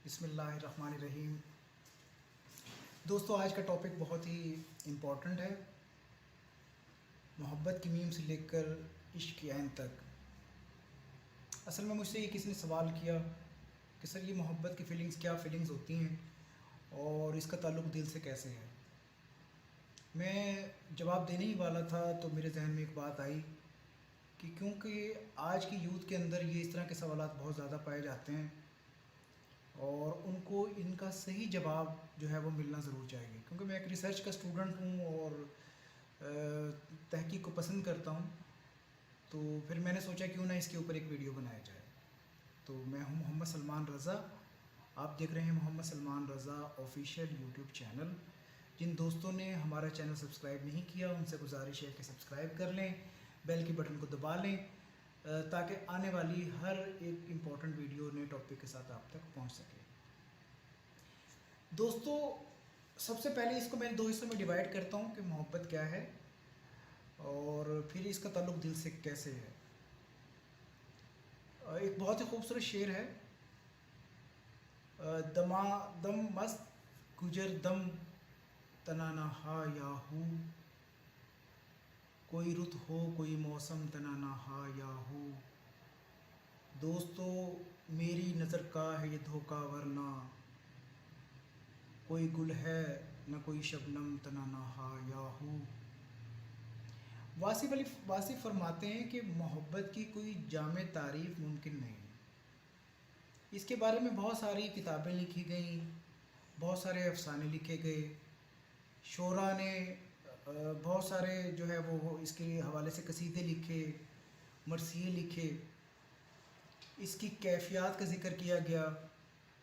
بسم اللہ الرحمن الرحیم۔ دوستو، آج کا ٹاپک بہت ہی امپورٹنٹ ہے، محبت کی میم سے لے کر عشق کی عین تک۔ اصل میں مجھ سے یہ کسی نے سوال کیا کہ سر، یہ محبت کی فیلنگز کیا فیلنگز ہوتی ہیں اور اس کا تعلق دل سے کیسے ہے؟ میں جواب دینے ہی والا تھا تو میرے ذہن میں ایک بات آئی کہ کیونکہ آج کی یوتھ کے اندر یہ اس طرح کے سوالات بہت زیادہ پائے جاتے ہیں اور ان کو ان کا صحیح جواب جو ہے وہ ملنا ضرور چاہیے، کیونکہ میں ایک ریسرچ کا اسٹوڈنٹ ہوں اور تحقیق کو پسند کرتا ہوں، تو پھر میں نے سوچا کیوں نہ اس کے اوپر ایک ویڈیو بنایا جائے۔ تو میں ہوں محمد سلمان رضا، آپ دیکھ رہے ہیں محمد سلمان رضا آفیشیل یوٹیوب چینل۔ جن دوستوں نے ہمارا چینل سبسکرائب نہیں کیا ان سے گزارش ہے کہ سبسکرائب کر لیں، بیل کے بٹن کو دبا لیں تاکہ آنے والی ہر ایک امپورٹنٹ ویڈیو نئے ٹاپک کے ساتھ آپ تک پہنچ سکے۔ دوستو، سب سے پہلے اس کو میں دو حصوں میں ڈیوائڈ کرتا ہوں کہ محبت کیا ہے اور پھر اس کا تعلق دل سے کیسے ہے۔ ایک بہت ہی خوبصورت شعر ہے، دما دم مست گجر دم تنانا ہا یا ہو، کوئی رت ہو کوئی موسم تنانا ہا یا ہو، دوستو میری نظر کا ہے یہ دھوکہ ورنہ، کوئی گل ہے نہ کوئی شبنم تنانا ہا یا ہو۔ واصف فرماتے ہیں کہ محبت کی کوئی جامع تعریف ممکن نہیں ہے۔ اس کے بارے میں بہت ساری کتابیں لکھی گئیں، بہت سارے افسانے لکھے گئے، شعراء نے بہت سارے جو ہے وہ اس کے حوالے سے قصیدے لکھے، مرثیے لکھے، اس کی کیفیات کا ذکر کیا گیا۔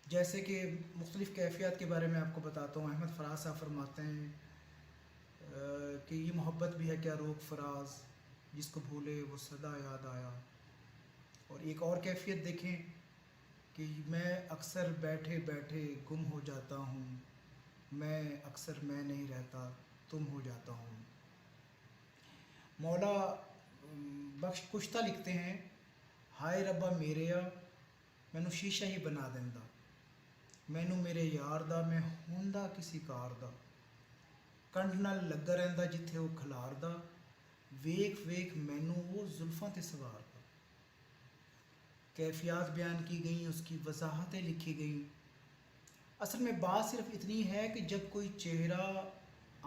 جیسے کہ مختلف کیفیات کے بارے میں آپ کو بتاتا ہوں۔ احمد فراز صاحب فرماتے ہیں کہ یہ محبت بھی ہے کیا روک فراز، جس کو بھولے وہ صدا یاد آیا۔ اور ایک اور کیفیت دیکھیں کہ میں اکثر بیٹھے بیٹھے گم ہو جاتا ہوں، میں اکثر میں نہیں رہتا تم ہو جاتا ہوں۔ مولا بخش کشتہ لکھتے ہیں، ہائے ربا میریا مینوں شیشہ ہی بنا دیندا، مینوں میرے یار دا میں ہوندا کسی کار دا، کنڈ نال لگا رہندا جتھے وہ کھلاردا، ویکھ ویکھ مینوں وہ زلفاں تے سواردا۔ کیفیات بیان کی گئیں، اس کی وضاحتیں لکھی گئیں۔ اصل میں بات صرف اتنی ہے کہ جب کوئی چہرہ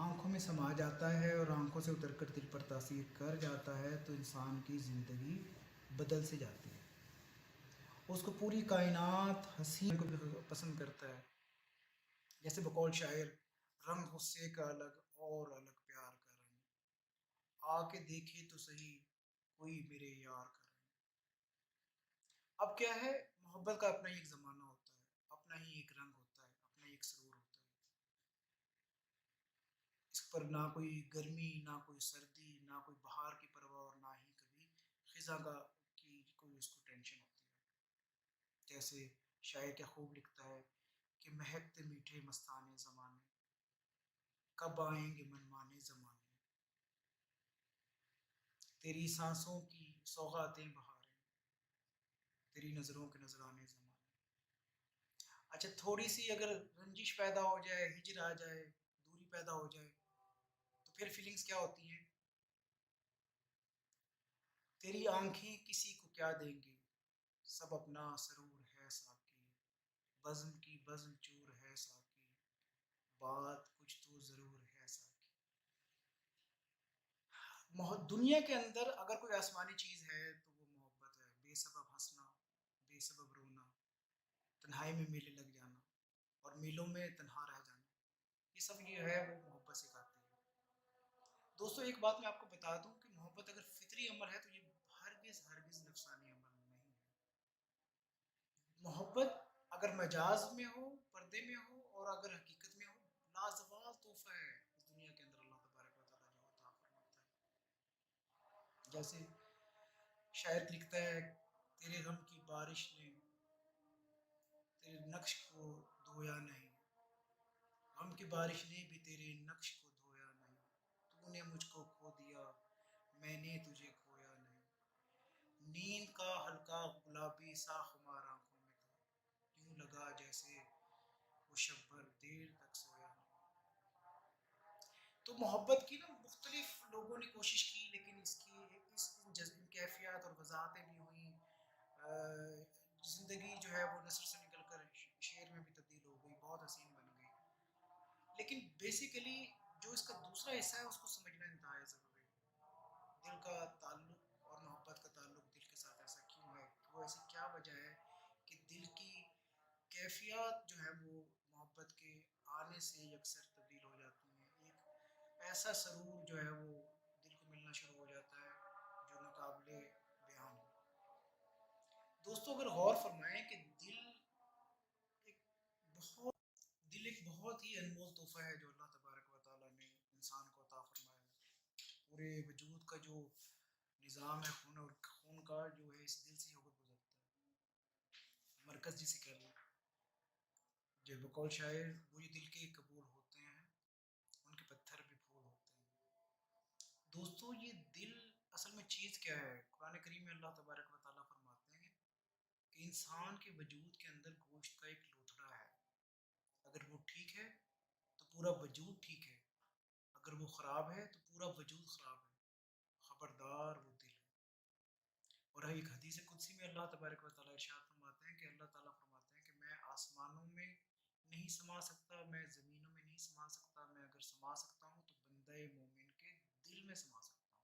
آنکھوں میں سما جاتا ہے اور آنکھوں سے اتر کر دل پر تاثیر کر جاتا ہے تو انسان کی زندگی بدل سے جاتی ہے، اس کو پوری کائنات حسین کو بھی پسند کرتا ہے۔ جیسے بقول شاعر، رنگ غصے کا الگ اور الگ پیار کا رنگ، آ کے دیکھے تو صحیح کوئی میرے یار کا رنگ۔ اب کیا ہے، محبت کا اپنا ہی ایک زمانہ ہوتا ہے، اپنا ہی ایک رنگ ہوتا ہے، اپنا ہی ایک سرور ہوتا ہے۔ اس پر نہ کوئی گرمی، نہ کوئی سردی، نہ کوئی بہار کی پرواہ اور نہ ہی کبھی خزاں کی کوئی اس کو ٹینشن ہوتی ہے۔ جیسے شاعر کیا خوب لکھتا ہے کہ مہکتے میٹھے مستانے زمانے، کب آئیں گے منمانے زمانے، تیری سانسوں کی سوغاتیں بہاریں، تیری نظروں کے نذرانے زمانے۔ اچھا، تھوڑی سی اگر رنجش پیدا ہو جائے، ہجر آ جائے، دوری پیدا ہو جائے تو پھر فیلنگز کیا ہوتی ہیں؟ تیری آنکھیں کسی کو کیا دیں گی، سب اپنا سرور ہے ساقی، بزم کی بزم چور ہے ساقی، بات کچھ تو ضرور ہے ساقی۔ دنیا کے اندر اگر کوئی آسمانی چیز ہے تو وہ محبت ہے۔ بے سبب ہنسنا، بے سبب رونا، تنہائی میں میلے لگ جانا اور میلوں میں تنہا رہ جانا، یہ سب یہ ہے وہ محبت سکھاتی ہے۔ دوستو، ایک بات میں آپ کو بتا دوں کہ محبت اگر فطری عمل ہے تو یہ ہرگز ہرگز نفسانی عمل نہیں ہے۔ محبت اگر مجاز میں ہو، پردے میں ہو اور اگر حقیقت میں ہو، لازوال تحفہ ہے اس دنیا کے اندر اللہ تبارک و تعالیٰ جو عطا فرماتا ہے۔ جیسے شاعر لکھتا ہے، تیرے غم کی بارش نے تیرے نقش کو دھویا نہیں، غم کی بارش نے بھی تیرے نقش کو دھویا نہیں، تو نے مجھ کو کھو دیا میں نے تجھے کھویا نہیں، نیند کا ہلکا گلابی سا خمار آنکھوں میں تھا، یوں لگا جیسے تو محبت کی نا مختلف لوگوں نے کوشش کی، لیکن اس کی ان کیفیات اور وضاحتیں بھی ہوئیں. زندگی جو ہے وہ نثر سے نکل کر شعر میں بھی تبدیل ہو گئی، بہت حسین بن گئی. لیکن بیسیکلی جو اس کا دوسرا حصہ ہے اس کو سمجھنا انتہائی ضروری ہے. دل کا تعلق اور محبت کا تعلق دل کے ساتھ ایسا کیوں ہے، وہ ایسی کیا وجہ ہے کہ دل کی کیفیات جو ہے وہ محبت کے آنے سے یکسر تبدیل ہو جاتی ہیں. ایک ایسا سرور جو ہے وہ دل کو ملنا شروع ہو جاتا ہے جو ناقابل بیان ہو. دوستو اگر غور فرمائیں کہ ایک بہت دل ایک بہت ہی انمول تحفہ ہے جو اللہ تبارک و تعالیٰ نے انسان کو عطا فرمایا ہے. پورے وجود کا جو نظام ہے، خون اور خون کا جو ہے اس دل سے ہی ہو کر گزرتا ہے. مرکز جسے کہہ لیں، جو بقول شاعر وہی دل کے قبول ہوتے ہیں، ان کے پتھر بھی پھول ہوتے ہیں. دوستو یہ دل اصل میں چیز کیا ہے؟ قرآن کریم میں اللہ تبارک و تعالیٰ فرماتے ہیں کہ انسان کے وجود کے اندر گوشت کا ایک لوتھڑا ہے. اگر وہ ٹھیک ہے تو پورا وجود ٹھیک ہے، اگر وہ خراب ہے تو پورا وجود خراب ہے. خبردار وہ دل ہے. اور ایک حدیث قدسی میں اللہ تبارک و تعالیٰ ارشاد فرماتے ہیں کہ اللہ تعالیٰ فرماتے ہیں کہ میں آسمانوں میں نہیں سما سکتا، میں زمینوں میں نہیں سما سکتا، میں اگر سما سکتا ہوں تو بندہ مومن کے دل میں سما سکتا ہوں.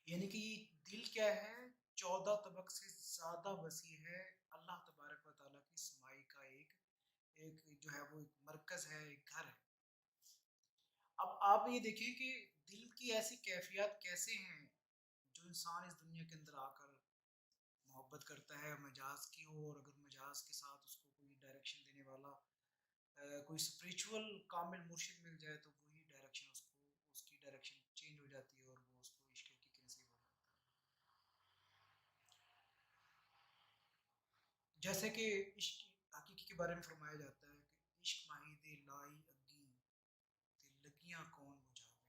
یعنی کہ یہ دل کیا ہے؟ 14 طبق سے زیادہ وسیع ہے. اللہ تبارک و تعالیٰ کی سمائی کا ایک جو ہے وہ ایک مرکز ہے، ایک گھر ہے. اب آپ یہ دیکھیں کہ دل کی ایسی کیفیات کیسے ہیں جو انسان اس دنیا کے اندر آ کر محبت کرتا ہے مجاز کی ہو، اور اگر مجاز کے ساتھ اس کو کوئی ڈائریکشن دینے والا کوئی اسپریچول کامل مرشد مل جائے تو وہی ڈائریکشن اس کی ڈائریکشن چینج ہو جاتی ہے اور وہ اس کو عشق حقیقی نصیب ہو جاتا ہے. جیسے کہ عشق حقیقی کے بارے میں فرمایا جاتا ہے کہ عشق ماہی دے لائی اگی تے لگیاں کون بجھاوے،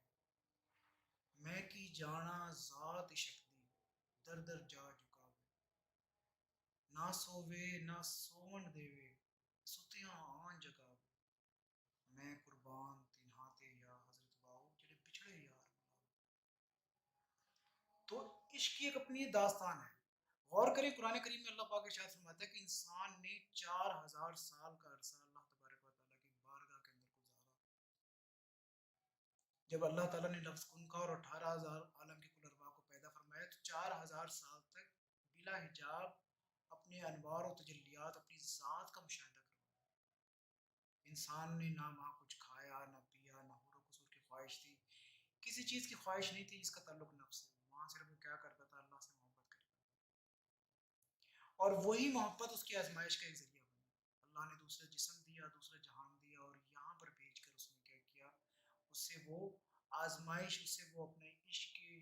میں کی جانا ذات عشق دی در در جا جھکاوے، نہ سووے نہ سون دیوے ستیاں آن جگاوے، میں قربان تنہا تے یا حضرت باؤ جڑے بچھڑے یار بلاوے. تو عشق کی ایک اپنی داستان ہے. غور کریں قرآن کریم میں اللہ پاک ارشاد فرماتا ہے کہ انسان نے 4000 سال کا عرصہ اللہ تبارک و تعالیٰ کی بارگاہ کے اندر گزارا. جب اللہ تعالیٰ نے لفظ کن کا اور 18,000 عالم کے کل ارواح کو پیدا فرمایا تو 4000 سال تک بلا حجاب اپنے انوار و تجلیات اپنی ذات کا مشاہدہ کروایا. انسان نے نہ وہاں کچھ کھایا نہ پیا، نہ حور و قصور کی خواہش تھی، کسی چیز کی خواہش نہیں تھی جس کا تعلق نفس سے. وہاں صرف وہ کیا کرتا تھا؟ اللہ سے محبت کرتا تھا. اور وہی محبت اس کی آزمائش کا ایک ذریعہ بنی. اللہ نے دوسرا جسم دیا، دوسرا جہان دیا، اور یہاں پر بھیج کر اس نے کیا کیا؟ اس سے وہ آزمائش، اس سے وہ اپنے عشق کی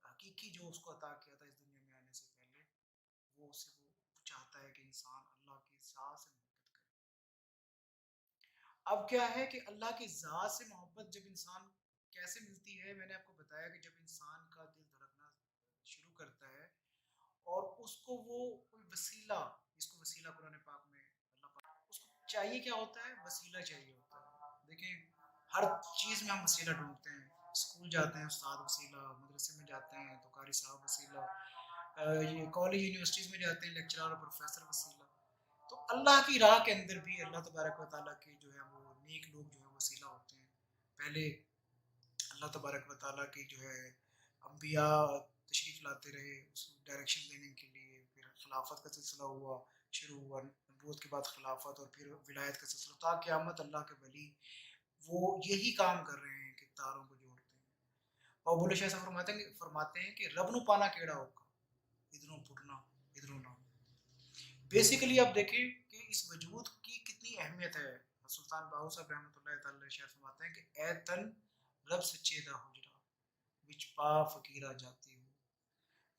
حقیقی جو اس کو عطا کیا تھا اس دنیا میں آنے سے پہلے، وہ اس سے وہ چاہتا ہے کہ انسان اللہ کی ذات سے محبت کرے. اب کیا ہے کہ اللہ کی ذات سے محبت جب انسان کیسے ملتی ہے؟ میں نے آپ کو بتایا کہ جب انسان کا دل دھڑکنا شروع کرتا ہے اور اس کو وہ کوئی وسیلہ، جس کو وسیلہ قرآن پاک میں اللہ پاک اس کو چاہیے کیا ہوتا ہے؟ وسیلہ چاہیے ہوتا ہے. دیکھیں ہر چیز میں ہم وسیلہ ڈھونڈتے ہیں. اسکول جاتے ہیں استاد وسیلہ، مدرسے میں جاتے ہیں تو قاری صاحب وسیلہ، یہ کالج یونیورسٹیز میں جاتے ہیں لیکچرار اور پروفیسر وسیلہ. تو اللہ کی راہ کے اندر بھی اللہ تبارک و تعالیٰ کے جو ہے وہ نیک لوگ جو ہیں وسیلہ ہوتے ہیں. پہلے اللہ تبارک و تعالیٰ کی جو ہے انبیاء تشریف لاتے رہے اس کو ڈائریکشن دینے کے لیے، پھر خلافت کا سلسلہ شروع ہوا، نبوت کے بعد خلافت اور پھر ولایت کا سلسلہ تا قیامت. اللہ کے ولی وہ یہی کام کر رہے ہیں کہ تاروں کو جوڑتے ہیں. اور بولے شاہ صاحب فرماتے ہیں کہ رب نو پانا کیڑا ہوگا ادھروں پٹنا ادھروں نہ. بیسیکلی آپ دیکھیں کہ اس وجود کی کتنی اہمیت ہے. سلطان باہو صاحب رحمۃ اللہ تعالی شاہ فرماتے ہیں کہ اے تن رب سچے دا حجرا وچ پا فقیرہ جاتی ہو،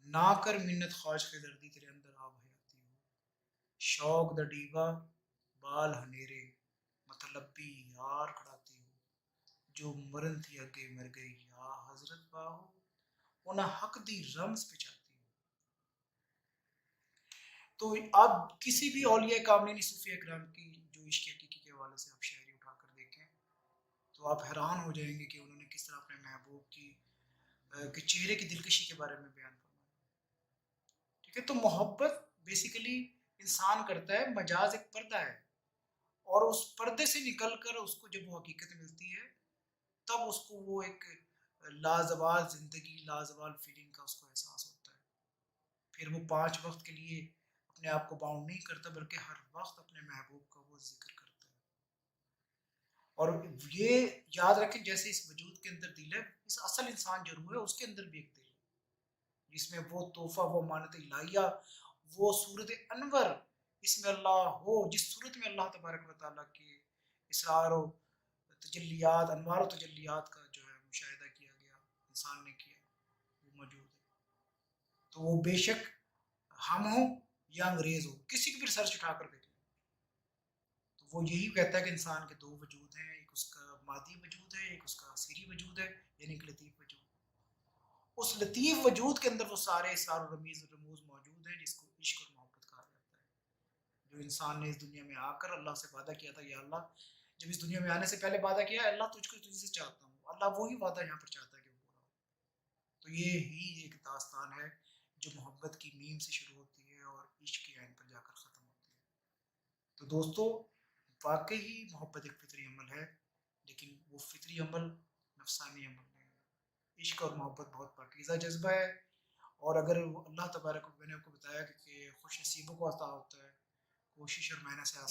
نہ کر منت خواج کے دردی تیرے اندر آب حیاتی ہو، شوق دا ڈیبا بال ہنیرے مطلبی یار کھڑاتی ہو، جو مرن تھی اگے مر گئی یا حضرت باہو انہاں حق دی رمز پہ چاہتی ہو. تو آپ کسی بھی اولیاء کاملین صوفیاء کرام کی جو عشق حقیقی کے حوالے سے آپ شاعری اٹھا کر دیکھیں تو تو آپ حیران ہو جائیں گے کہ انہوں نے کس طرح اپنے محبوب کے چہرے کی دلکشی کے بارے میں بیان فرمایا. ٹھیک ہے، تو محبت بیسیکلی انسان کرتا ہے، مجاز ایک پردہ ہے، اور اس پردے سے نکل کر اس کو جب وہ حقیقت ملتی ہے تب اس کو وہ ایک لازوال زندگی، لازوال فیلنگ کا اس کو احساس ہوتا ہے. پھر وہ 5 وقت کے لیے اپنے آپ کو باؤنڈ نہیں کرتا، بلکہ ہر وقت اپنے محبوب کا وہ ذکر کرتا ہے. اور یہ یاد رکھیں جیسے اس وجود کے اندر دل ہے، اس اصل انسان جو روح ہے اس کے اندر بھی ایک دل ہے جس میں وہ تحفہ، وہ مانت الہیہ، وہ صورت انور اس میں اللہ ہو، جس صورت میں اللہ تبارک و تعالیٰ کے اسرار و تجلیات، انوار و تجلیات کا جو ہے مشاہدہ کیا گیا، انسان نے کیا، وہ موجود ہے. تو وہ بے شک ہم ہوں یا انگریز ہو، کسی کی بھی ریسرچ اٹھا کر دیکھ لیں تو وہ یہی کہتا ہے کہ انسان کے 2 وجود ہیں، ایک اس کا مادی وجود ہے، ایک اس کا سری وجود ہے، یعنی ایک لطیف وجود. اس لطیف وجود کے اندر وہ سارے اسرار و رموز موجود ہیں جس کو عشق اور محبت کہا جاتا ہے. جو انسان نے اس دنیا میں آ کر اللہ سے وعدہ کیا تھا، یا اللہ، جب اس دنیا میں آنے سے پہلے وعدہ کیا اللہ تجھ کو تجھ سے چاہتا ہوں، اللہ وہی وعدہ یہاں پر چاہتا ہے کہ وہ پورا ہو. تو یہ ہی ایک داستان ہے جو محبت کی میم سے شروع ہوتی ہے اور عشق کے عین پر جا کر ختم ہوتی ہے. تو دوستو، واقعی محبت ایک فطری عمل ہے، لیکن وہ فطری عمل نفسانی عمل نہیں ہے. عشق اور محبت بہت پاکیزہ جذبہ ہے، اور اگر اللہ تبارک، میں نے آپ کو بتایا کہ خوش نصیبوں کو عطا ہوتا ہے، کوشش اور محنت سے حاصل